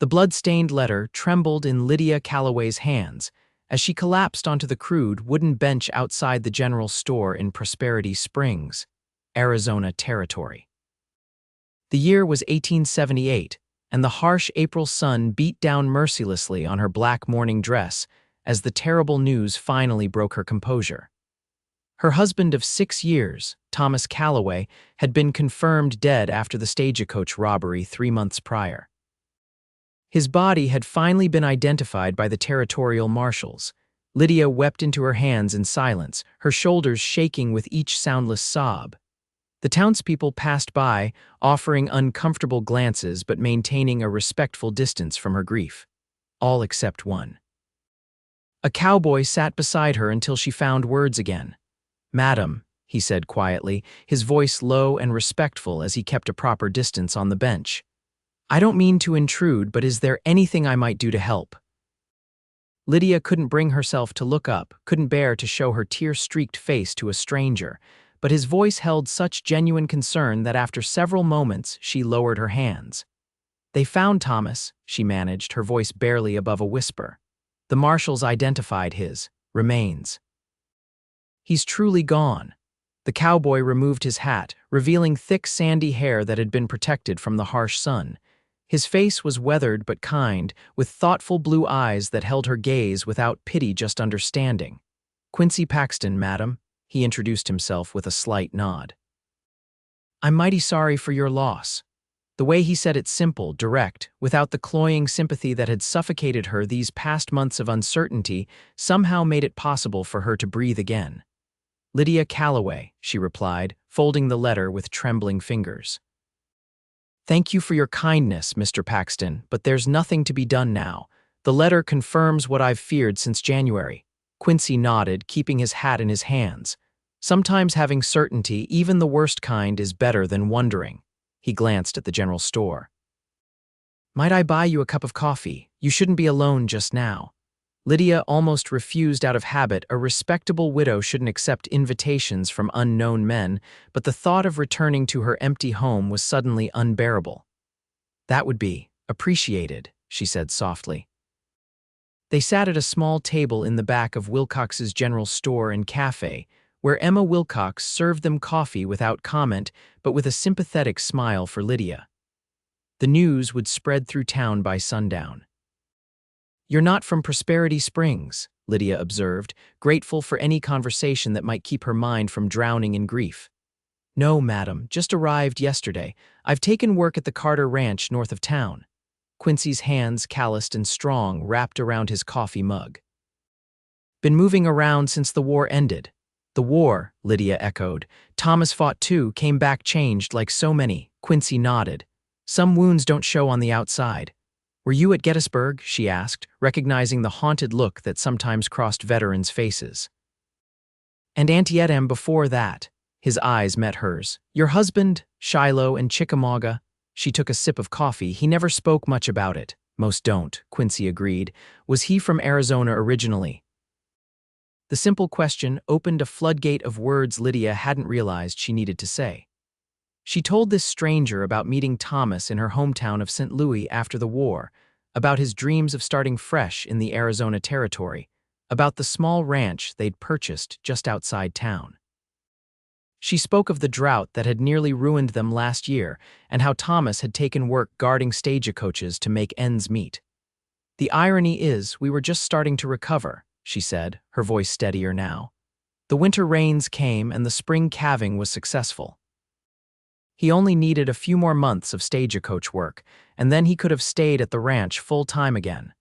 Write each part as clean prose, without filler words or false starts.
The blood-stained letter trembled in Lydia Calloway's hands as she collapsed onto the crude wooden bench outside the general store in Prosperity Springs, Arizona territory. The year was 1878, and the harsh April sun beat down mercilessly on her black mourning dress as the terrible news finally broke her composure. Her husband of 6 years, Thomas Calloway, had been confirmed dead after the stagecoach robbery 3 months prior. His body had finally been identified by the territorial marshals. Lydia wept into her hands in silence, her shoulders shaking with each soundless sob. The townspeople passed by, offering uncomfortable glances but maintaining a respectful distance from her grief. All except one. A cowboy sat beside her until she found words again. "Madam," he said quietly, his voice low and respectful as he kept a proper distance on the bench. "I don't mean to intrude, but is there anything I might do to help?" Lydia couldn't bring herself to look up, couldn't bear to show her tear-streaked face to a stranger, but his voice held such genuine concern that after several moments she lowered her hands. "They found Thomas," she managed, her voice barely above a whisper. "The marshals identified his remains. He's truly gone." The cowboy removed his hat, revealing thick sandy hair that had been protected from the harsh sun. His face was weathered but kind, with thoughtful blue eyes that held her gaze without pity, just understanding. "Quincy Paxton, madam," he introduced himself with a slight nod. "I'm mighty sorry for your loss." The way he said it simple, direct, without the cloying sympathy that had suffocated her these past months of uncertainty, somehow made it possible for her to breathe again. "Lydia Calloway," she replied, folding the letter with trembling fingers. "Thank you for your kindness, Mr. Paxton, but there's nothing to be done now. The letter confirms what I've feared since January." Quincy nodded, keeping his hat in his hands. "Sometimes having certainty, even the worst kind, is better than wondering." He glanced at the general store. "Might I buy you a cup of coffee? You shouldn't be alone just now." Lydia almost refused out of habit. A respectable widow shouldn't accept invitations from unknown men, but the thought of returning to her empty home was suddenly unbearable. "That would be appreciated," she said softly. They sat at a small table in the back of Wilcox's general store and cafe, where Emma Wilcox served them coffee without comment, but with a sympathetic smile for Lydia. The news would spread through town by sundown. "You're not from Prosperity Springs," Lydia observed, grateful for any conversation that might keep her mind from drowning in grief. "No, madam, just arrived yesterday. I've taken work at the Carter Ranch north of town." Quincy's hands, calloused and strong, wrapped around his coffee mug. "Been moving around since the war ended." "The war," Lydia echoed. "Thomas fought too, came back changed like so many." Quincy nodded. "Some wounds don't show on the outside." "Were you at Gettysburg?" she asked, recognizing the haunted look that sometimes crossed veterans' faces. "And Antietam before that." His eyes met hers. "Your husband, Shiloh and Chickamauga." She took a sip of coffee. "He never spoke much about it." "Most don't," Quincy agreed. "Was he from Arizona originally?" The simple question opened a floodgate of words Lydia hadn't realized she needed to say. She told this stranger about meeting Thomas in her hometown of St. Louis after the war, about his dreams of starting fresh in the Arizona territory, about the small ranch they'd purchased just outside town. She spoke of the drought that had nearly ruined them last year and how Thomas had taken work guarding stagecoaches to make ends meet. "The irony is, we were just starting to recover," she said, her voice steadier now. "The winter rains came and the spring calving was successful. He only needed a few more months of stagecoach work, and then he could have stayed at the ranch full-time again."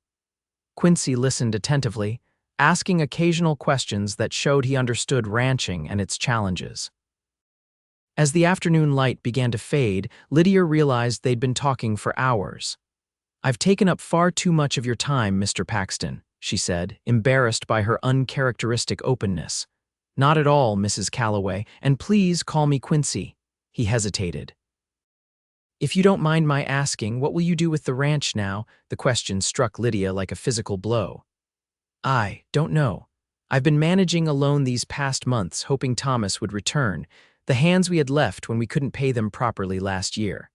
Quincy listened attentively, asking occasional questions that showed he understood ranching and its challenges. As the afternoon light began to fade, Lydia realized they'd been talking for hours. "I've taken up far too much of your time, Mr. Paxton," she said, embarrassed by her uncharacteristic openness. "Not at all, Mrs. Calloway, and please call me Quincy." He hesitated. "If you don't mind my asking, what will you do with the ranch now?" The question struck Lydia like a physical blow. "I don't know. I've been managing alone these past months, hoping Thomas would return, the hands we had left when we couldn't pay them properly last year."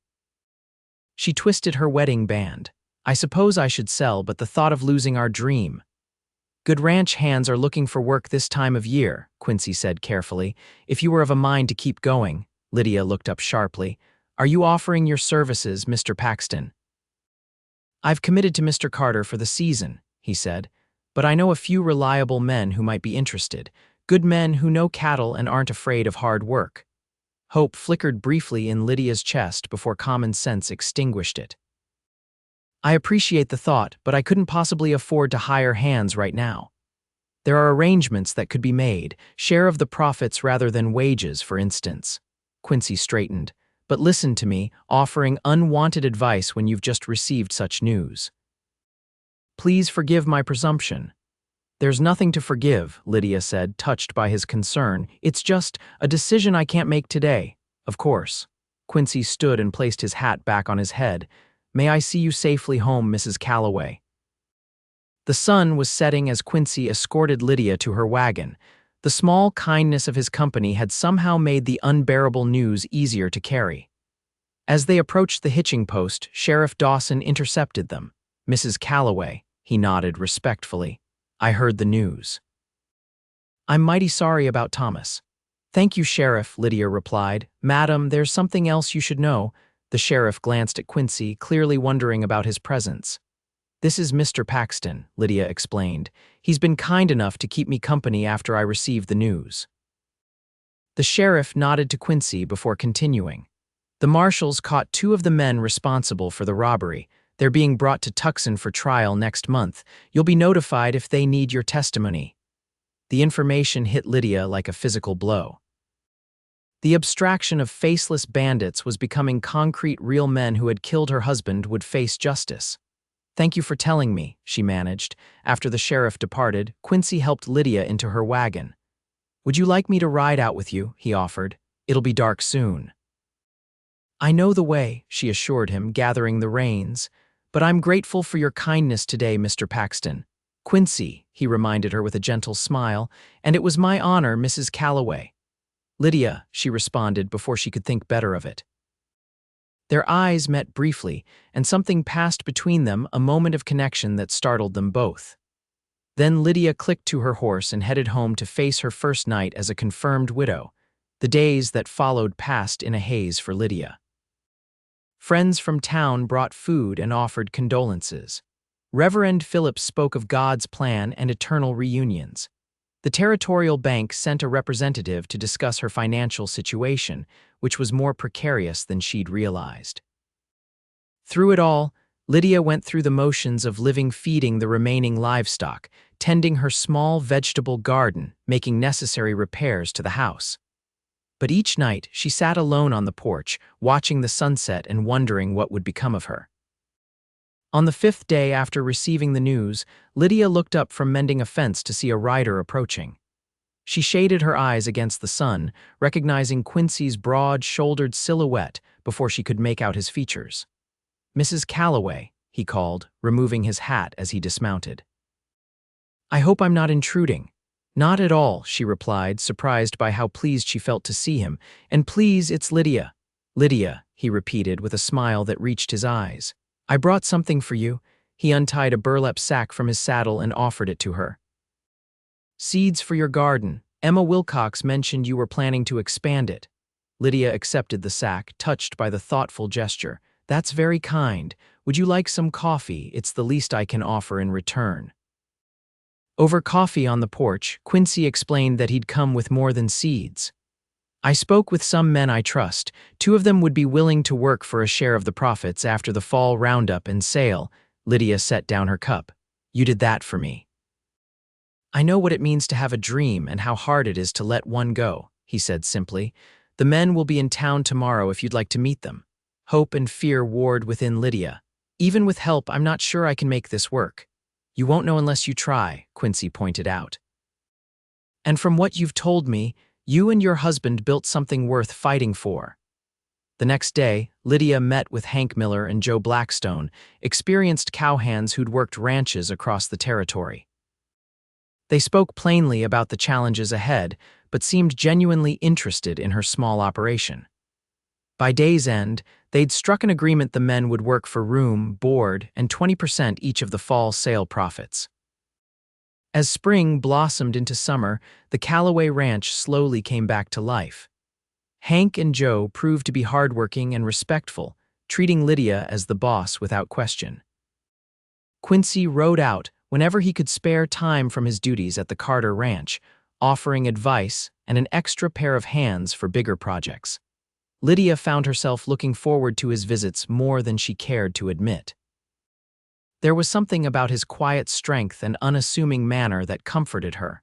She twisted her wedding band. I suppose I should sell, but the thought of losing our dream. Good ranch hands are looking for work this time of year, Quincy said carefully. If you were of a mind to keep going. Lydia looked up sharply. Are you offering your services, Mr. Paxton? I've committed to Mr. Carter for the season, he said, but I know a few reliable men who might be interested, good men who know cattle and aren't afraid of hard work. Hope flickered briefly in Lydia's chest before common sense extinguished it. I appreciate the thought, but I couldn't possibly afford to hire hands right now. There are arrangements that could be made, share of the profits rather than wages, for instance. Quincy straightened. But listen to me, offering unwanted advice when you've just received such news. Please forgive my presumption. There's nothing to forgive, Lydia said, touched by his concern. It's just a decision I can't make today. Of course. Quincy stood and placed his hat back on his head. May I see you safely home, Mrs. Calloway. The sun was setting as Quincy escorted Lydia to her wagon. The small kindness of his company had somehow made the unbearable news easier to carry. As they approached the hitching post, Sheriff Dawson intercepted them. Mrs. Calloway, he nodded respectfully. I heard the news. I'm mighty sorry about Thomas. Thank you, Sheriff, Lydia replied. Madam, there's something else you should know. The sheriff glanced at Quincy, clearly wondering about his presence. This is Mr. Paxton, Lydia explained. He's been kind enough to keep me company after I received the news. The sheriff nodded to Quincy before continuing. The marshals caught 2 of the men responsible for the robbery. They're being brought to Tucson for trial next month. You'll be notified if they need your testimony. The information hit Lydia like a physical blow. The abstraction of faceless bandits was becoming concrete. Real men who had killed her husband would face justice. Thank you for telling me, she managed. After the sheriff departed, Quincy helped Lydia into her wagon. Would you like me to ride out with you? He offered. It'll be dark soon. I know the way, she assured him, gathering the reins. But I'm grateful for your kindness today, Mr. Paxton. Quincy, he reminded her with a gentle smile, and it was my honor, Mrs. Calloway. Lydia, she responded before she could think better of it. Their eyes met briefly, and something passed between them, a moment of connection that startled them both. Then Lydia clicked to her horse and headed home to face her first night as a confirmed widow. The days that followed passed in a haze for Lydia. Friends from town brought food and offered condolences. Reverend Phillips spoke of God's plan and eternal reunions. The territorial bank sent a representative to discuss her financial situation, which was more precarious than she'd realized. Through it all, Lydia went through the motions of living, feeding the remaining livestock, tending her small vegetable garden, making necessary repairs to the house. But each night, she sat alone on the porch, watching the sunset and wondering what would become of her. On the 5th day after receiving the news, Lydia looked up from mending a fence to see a rider approaching. She shaded her eyes against the sun, recognizing Quincy's broad-shouldered silhouette before she could make out his features. Mrs. Calloway, he called, removing his hat as he dismounted. I hope I'm not intruding. Not at all, she replied, surprised by how pleased she felt to see him. And please, it's Lydia. Lydia, he repeated with a smile that reached his eyes. I brought something for you. He untied a burlap sack from his saddle and offered it to her. Seeds for your garden. Emma Wilcox mentioned you were planning to expand it. Lydia accepted the sack, touched by the thoughtful gesture. That's very kind. Would you like some coffee? It's the least I can offer in return. Over coffee on the porch, Quincy explained that he'd come with more than seeds. I spoke with some men I trust. 2 of them would be willing to work for a share of the profits after the fall roundup and sale. Lydia set down her cup. You did that for me. I know what it means to have a dream and how hard it is to let one go, he said simply. The men will be in town tomorrow if you'd like to meet them. Hope and fear warred within Lydia. Even with help, I'm not sure I can make this work. You won't know unless you try, Quincy pointed out. And from what you've told me, you and your husband built something worth fighting for. The next day, Lydia met with Hank Miller and Joe Blackstone, experienced cowhands who'd worked ranches across the territory. They spoke plainly about the challenges ahead, but seemed genuinely interested in her small operation. By day's end, they'd struck an agreement the men would work for room, board, and 20% each of the fall sale profits. As spring blossomed into summer, the Calloway ranch slowly came back to life. Hank and Joe proved to be hardworking and respectful, treating Lydia as the boss without question. Quincy rode out whenever he could spare time from his duties at the Carter Ranch, offering advice and an extra pair of hands for bigger projects. Lydia found herself looking forward to his visits more than she cared to admit. There was something about his quiet strength and unassuming manner that comforted her.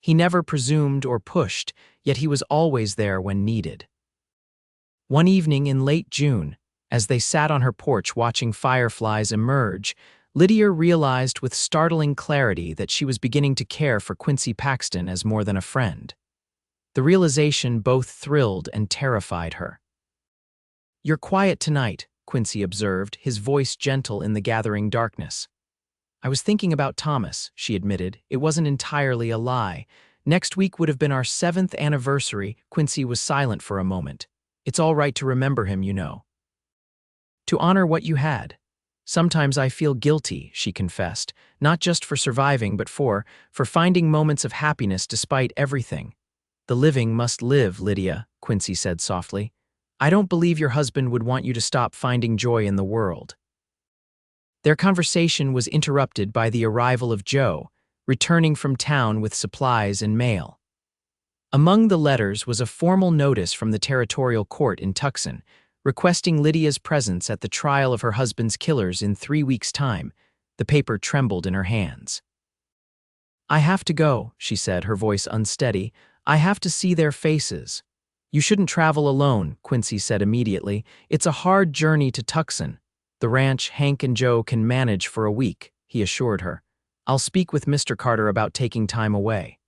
He never presumed or pushed, yet he was always there when needed. One evening in late June, as they sat on her porch watching fireflies emerge, Lydia realized with startling clarity that she was beginning to care for Quincy Paxton as more than a friend. The realization both thrilled and terrified her. "You're quiet tonight," Quincy observed, his voice gentle in the gathering darkness. "I was thinking about Thomas," she admitted. "It wasn't entirely a lie. Next week would have been our 7th anniversary." Quincy was silent for a moment. "It's all right to remember him, you know. To honor what you had. Sometimes I feel guilty," she confessed, "not just for surviving, but for finding moments of happiness despite everything." "The living must live, Lydia," Quincy said softly. "I don't believe your husband would want you to stop finding joy in the world." Their conversation was interrupted by the arrival of Joe, returning from town with supplies and mail. Among the letters was a formal notice from the territorial court in Tucson, requesting Lydia's presence at the trial of her husband's killers in 3 weeks' time. The paper trembled in her hands. "I have to go," she said, her voice unsteady. "I have to see their faces." "You shouldn't travel alone," Quincy said immediately. "It's a hard journey to Tucson." "The ranch Hank and Joe can manage for a week," he assured her. "I'll speak with Mr. Carter about taking time away."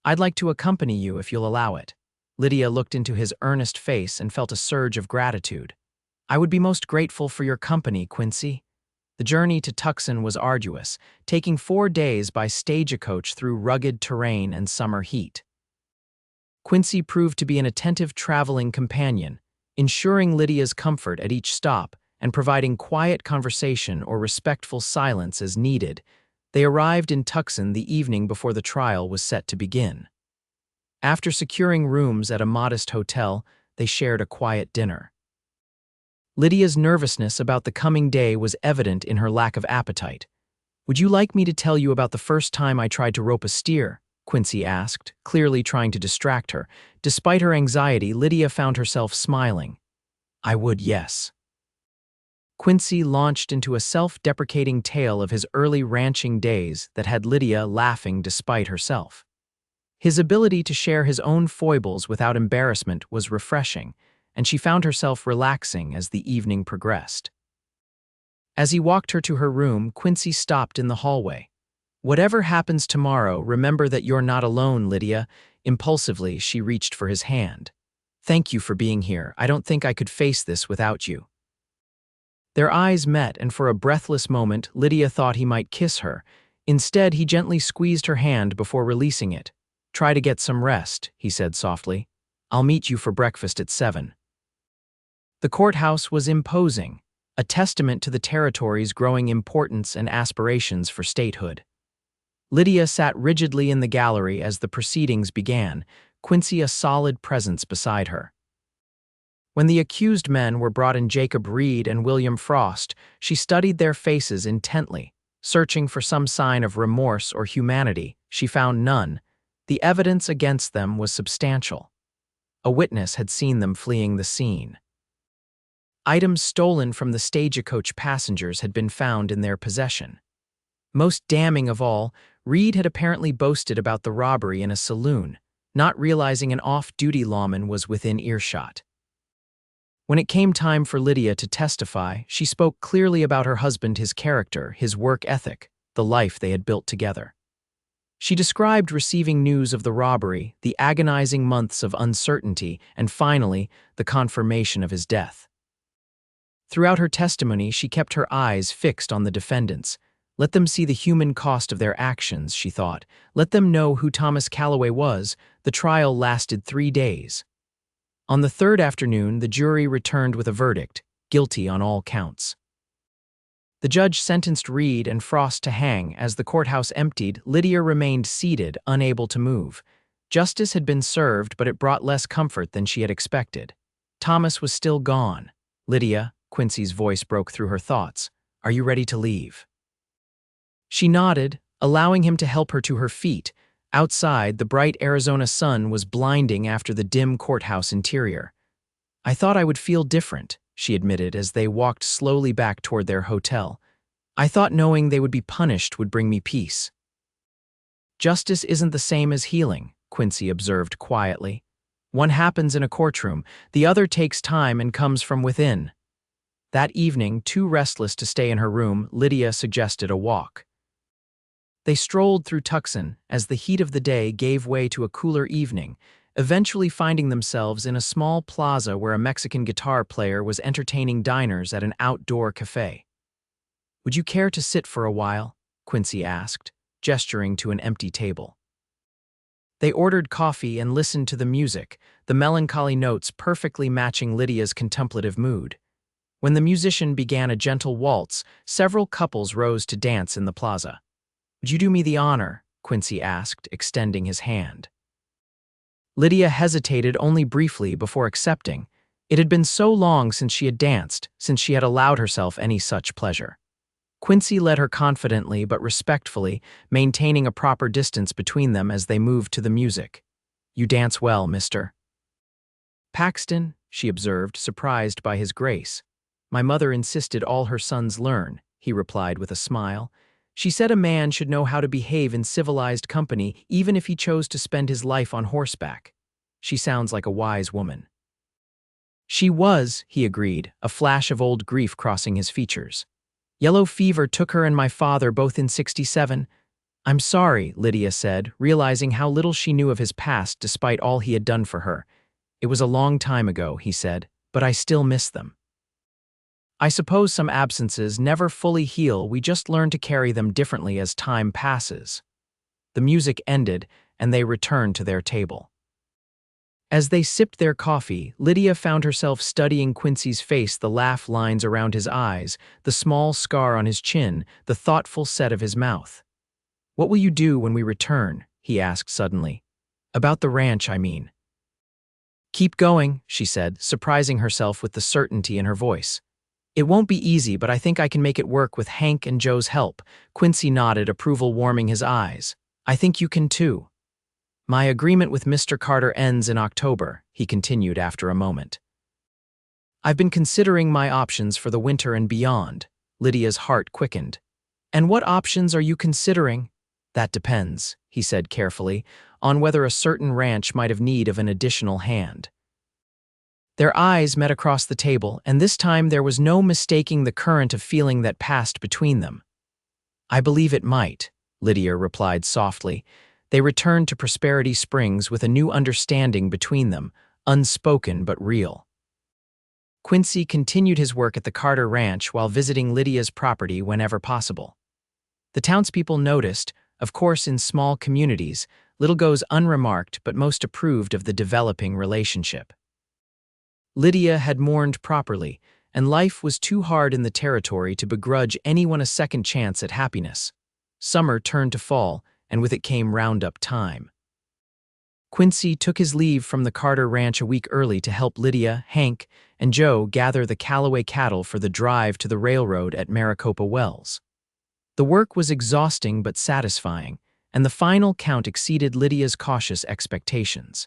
"I'd like to accompany you if you'll allow it." Lydia looked into his earnest face and felt a surge of gratitude. "I would be most grateful for your company, Quincy." The journey to Tucson was arduous, taking 4 days by stagecoach through rugged terrain and summer heat. Quincy proved to be an attentive traveling companion, ensuring Lydia's comfort at each stop and providing quiet conversation or respectful silence as needed. They arrived in Tucson the evening before the trial was set to begin. After securing rooms at a modest hotel, they shared a quiet dinner. Lydia's nervousness about the coming day was evident in her lack of appetite. "Would you like me to tell you about the first time I tried to rope a steer?" Quincy asked, clearly trying to distract her. Despite her anxiety, Lydia found herself smiling. "I would, yes." Quincy launched into a self-deprecating tale of his early ranching days that had Lydia laughing despite herself. His ability to share his own foibles without embarrassment was refreshing, and she found herself relaxing as the evening progressed. As he walked her to her room, Quincy stopped in the hallway. "Whatever happens tomorrow, remember that you're not alone, Lydia." Impulsively, she reached for his hand. "Thank you for being here. I don't think I could face this without you." Their eyes met, and for a breathless moment, Lydia thought he might kiss her. Instead, he gently squeezed her hand before releasing it. "Try to get some rest," he said softly. "I'll meet you for breakfast at 7. The courthouse was imposing, a testament to the territory's growing importance and aspirations for statehood. Lydia sat rigidly in the gallery as the proceedings began, Quincy a solid presence beside her. When the accused men were brought in, Jacob Reed and William Frost, she studied their faces intently, searching for some sign of remorse or humanity. She found none. The evidence against them was substantial. A witness had seen them fleeing the scene. Items stolen from the stagecoach passengers had been found in their possession. Most damning of all, Reed had apparently boasted about the robbery in a saloon, not realizing an off-duty lawman was within earshot. When it came time for Lydia to testify, she spoke clearly about her husband, his character, his work ethic, the life they had built together. She described receiving news of the robbery, the agonizing months of uncertainty, and finally, the confirmation of his death. Throughout her testimony, she kept her eyes fixed on the defendants. Let them see the human cost of their actions, she thought. Let them know who Thomas Calloway was. The trial lasted 3 days. On the third afternoon, the jury returned with a verdict, guilty on all counts. The judge sentenced Reed and Frost to hang. As the courthouse emptied, Lydia remained seated, unable to move. Justice had been served, but it brought less comfort than she had expected. Thomas was still gone. "Lydia," Quincy's voice broke through her thoughts, "are you ready to leave?" She nodded, allowing him to help her to her feet. Outside, the bright Arizona sun was blinding after the dim courthouse interior. "I thought I would feel different," she admitted as they walked slowly back toward their hotel. "I thought knowing they would be punished would bring me peace." "Justice isn't the same as healing," Quincy observed quietly. "One happens in a courtroom, the other takes time and comes from within." That evening, too restless to stay in her room, Lydia suggested a walk. They strolled through Tucson as the heat of the day gave way to a cooler evening, eventually finding themselves in a small plaza where a Mexican guitar player was entertaining diners at an outdoor cafe. "Would you care to sit for a while?" Quincy asked, gesturing to an empty table. They ordered coffee and listened to the music, the melancholy notes perfectly matching Lydia's contemplative mood. When the musician began a gentle waltz, several couples rose to dance in the plaza. "Would you do me the honor?" Quincy asked, extending his hand. Lydia hesitated only briefly before accepting. It had been so long since she had danced, since she had allowed herself any such pleasure. Quincy led her confidently but respectfully, maintaining a proper distance between them as they moved to the music. "You dance well, Mr. Paxton," she observed, surprised by his grace. "My mother insisted all her sons learn," he replied with a smile. "She said a man should know how to behave in civilized company even if he chose to spend his life on horseback." "She sounds like a wise woman." "She was," he agreed, a flash of old grief crossing his features. "Yellow fever took her and my father both in '67. "I'm sorry," Lydia said, realizing how little she knew of his past despite all he had done for her. "It was a long time ago," he said, "but I still miss them. I suppose some absences never fully heal, we just learn to carry them differently as time passes." The music ended, and they returned to their table. As they sipped their coffee, Lydia found herself studying Quincy's face, the laugh lines around his eyes, the small scar on his chin, the thoughtful set of his mouth. "What will you do when we return?" he asked suddenly. "About the ranch, I mean." "Keep going," she said, surprising herself with the certainty in her voice. "It won't be easy, but I think I can make it work with Hank and Joe's help." Quincy nodded, approval warming his eyes. "I think you can too." "My agreement with Mr. Carter ends in October," he continued after a moment. "I've been considering my options for the winter and beyond." Lydia's heart quickened. "And what options are you considering?" "That depends," he said carefully, "on whether a certain ranch might have need of an additional hand." Their eyes met across the table, and this time there was no mistaking the current of feeling that passed between them. "I believe it might," Lydia replied softly. They returned to Prosperity Springs with a new understanding between them, unspoken but real. Quincy continued his work at the Carter Ranch while visiting Lydia's property whenever possible. The townspeople noticed, of course in small communities, little goes unremarked but most approved of the developing relationship. Lydia had mourned properly, and life was too hard in the territory to begrudge anyone a second chance at happiness. Summer turned to fall, and with it came roundup time. Quincy took his leave from the Carter Ranch a week early to help Lydia, Hank, and Joe gather the Calloway cattle for the drive to the railroad at Maricopa Wells. The work was exhausting but satisfying, and the final count exceeded Lydia's cautious expectations.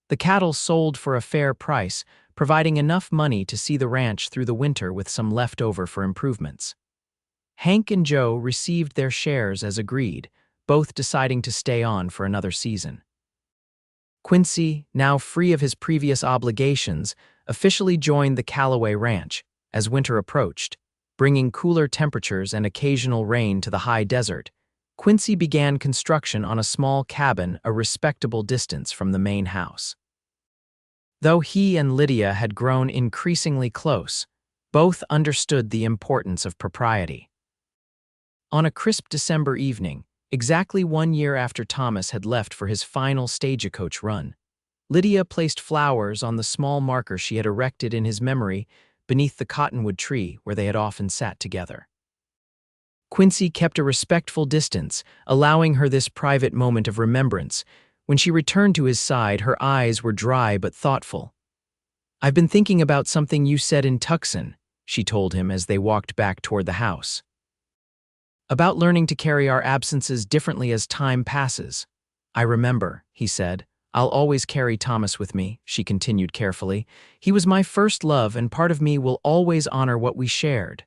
The cattle sold for a fair price, providing enough money to see the ranch through the winter with some left over for improvements. Hank and Joe received their shares as agreed, both deciding to stay on for another season. Quincy, now free of his previous obligations, officially joined the Calloway Ranch as winter approached, bringing cooler temperatures and occasional rain to the high desert. Quincy began construction on a small cabin a respectable distance from the main house. Though he and Lydia had grown increasingly close, both understood the importance of propriety. On a crisp December evening, exactly 1 year after Thomas had left for his final stagecoach run, Lydia placed flowers on the small marker she had erected in his memory beneath the cottonwood tree where they had often sat together. Quincy kept a respectful distance, allowing her this private moment of remembrance. When she returned to his side, her eyes were dry but thoughtful. "I've been thinking about something you said in Tucson," she told him as they walked back toward the house. "About learning to carry our absences differently as time passes." "I remember," he said. "I'll always carry Thomas with me," she continued carefully. "He was my first love, and part of me will always honor what we shared."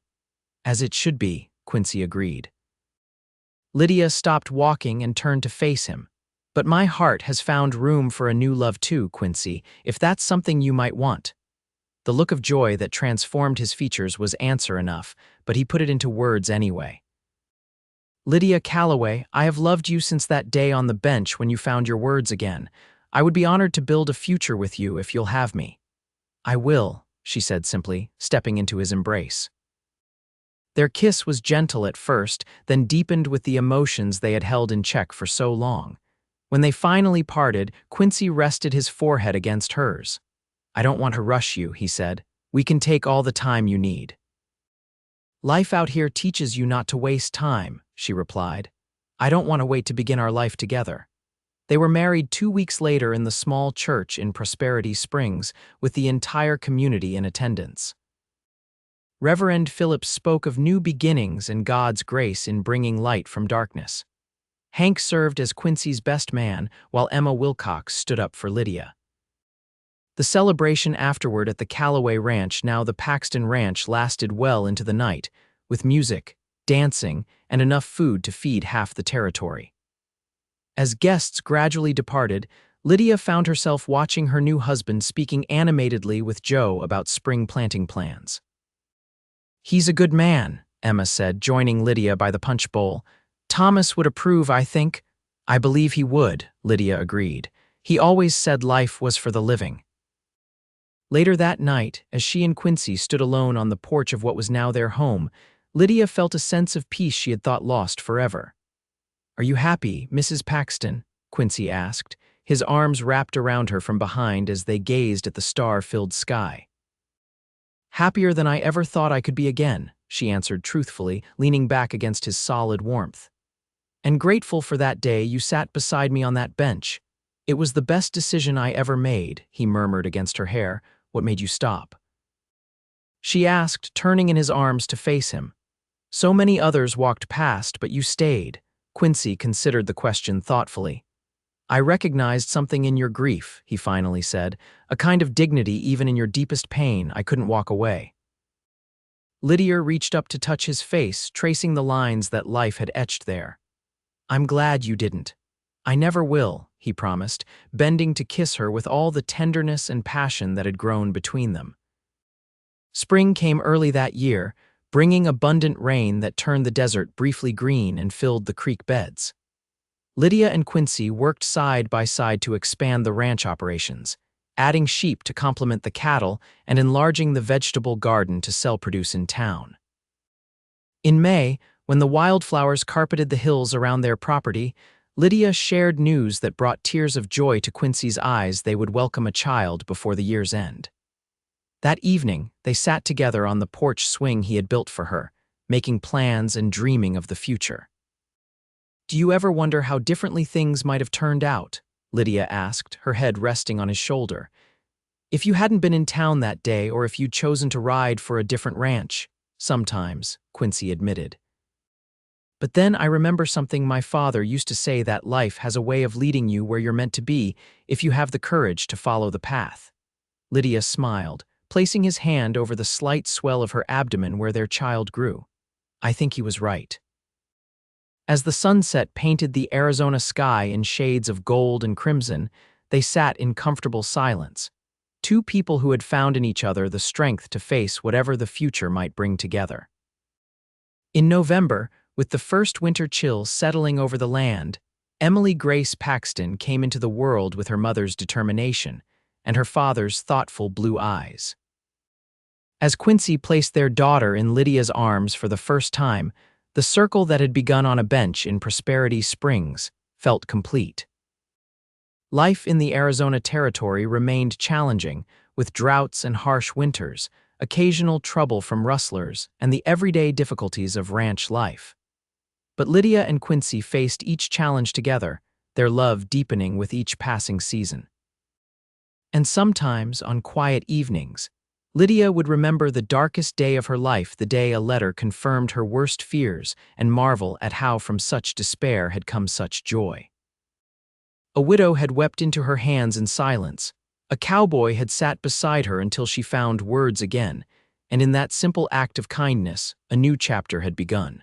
"As it should be," Quincy agreed. Lydia stopped walking and turned to face him. "But my heart has found room for a new love too, Quincy, if that's something you might want." The look of joy that transformed his features was answer enough, but he put it into words anyway. "Lydia Calloway, I have loved you since that day on the bench when you found your words again. I would be honored to build a future with you if you'll have me." "I will," she said simply, stepping into his embrace. Their kiss was gentle at first, then deepened with the emotions they had held in check for so long. When they finally parted, Quincy rested his forehead against hers. "I don't want to rush you," he said. "We can take all the time you need." "Life out here teaches you not to waste time," she replied. "I don't want to wait to begin our life together." They were married 2 weeks later in the small church in Prosperity Springs, with the entire community in attendance. Reverend Phillips spoke of new beginnings and God's grace in bringing light from darkness. Hank served as Quincy's best man, while Emma Wilcox stood up for Lydia. The celebration afterward at the Calloway Ranch, now the Paxton Ranch, lasted well into the night, with music, dancing, and enough food to feed half the territory. As guests gradually departed, Lydia found herself watching her new husband speaking animatedly with Joe about spring planting plans. "He's a good man," Emma said, joining Lydia by the punch bowl. "Thomas would approve, I think." "I believe he would," Lydia agreed. "He always said life was for the living." Later that night, as she and Quincy stood alone on the porch of what was now their home, Lydia felt a sense of peace she had thought lost forever. "Are you happy, Mrs. Paxton?" Quincy asked, his arms wrapped around her from behind as they gazed at the star-filled sky. "Happier than I ever thought I could be again," she answered truthfully, leaning back against his solid warmth. "And grateful for that day you sat beside me on that bench. It was the best decision I ever made," he murmured against her hair. "What made you stop?" she asked, turning in his arms to face him. "So many others walked past, but you stayed." Quincy considered the question thoughtfully. "I recognized something in your grief," he finally said, "a kind of dignity even in your deepest pain. I couldn't walk away." Lydia reached up to touch his face, tracing the lines that life had etched there. "I'm glad you didn't." "I never will," he promised, bending to kiss her with all the tenderness and passion that had grown between them. Spring came early that year, bringing abundant rain that turned the desert briefly green and filled the creek beds. Lydia and Quincy worked side by side to expand the ranch operations, adding sheep to complement the cattle and enlarging the vegetable garden to sell produce in town. In May, when the wildflowers carpeted the hills around their property, Lydia shared news that brought tears of joy to Quincy's eyes. They would welcome a child before the year's end. That evening, they sat together on the porch swing he had built for her, making plans and dreaming of the future. "Do you ever wonder how differently things might have turned out?" Lydia asked, her head resting on his shoulder. "If you hadn't been in town that day, or if you'd chosen to ride for a different ranch?" "Sometimes," Quincy admitted. "But then I remember something my father used to say, that life has a way of leading you where you're meant to be if you have the courage to follow the path." Lydia smiled, placing his hand over the slight swell of her abdomen where their child grew. "I think he was right." As the sunset painted the Arizona sky in shades of gold and crimson, they sat in comfortable silence, two people who had found in each other the strength to face whatever the future might bring together. In November, with the first winter chills settling over the land, Emily Grace Paxton came into the world with her mother's determination and her father's thoughtful blue eyes. As Quincy placed their daughter in Lydia's arms for the first time, the circle that had begun on a bench in Prosperity Springs felt complete. Life in the Arizona Territory remained challenging, with droughts and harsh winters, occasional trouble from rustlers, and the everyday difficulties of ranch life. But Lydia and Quincy faced each challenge together, their love deepening with each passing season. And sometimes, on quiet evenings, Lydia would remember the darkest day of her life, the day a letter confirmed her worst fears, and marvel at how from such despair had come such joy. A widow had wept into her hands in silence. A cowboy had sat beside her until she found words again, and in that simple act of kindness, a new chapter had begun.